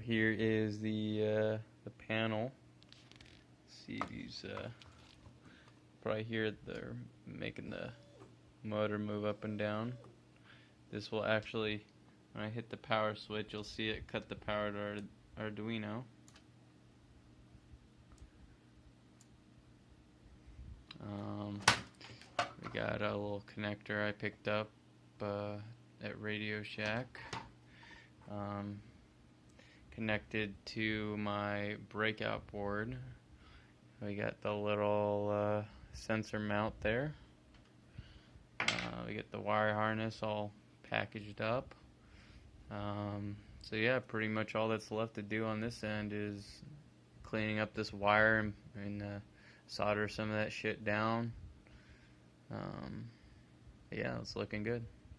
here is the panel. See these, probably hear they're making the motor move up and down. This will actually, when I hit the power switch, you'll see it cut the power to our Arduino. We got a little connector I picked up at Radio Shack, connected to my breakout board. We got the little sensor mount there. We get the wire harness all packaged up. So yeah, pretty much all that's left to do on this end is cleaning up this wire and solder some of that shit down. Yeah, it's looking good.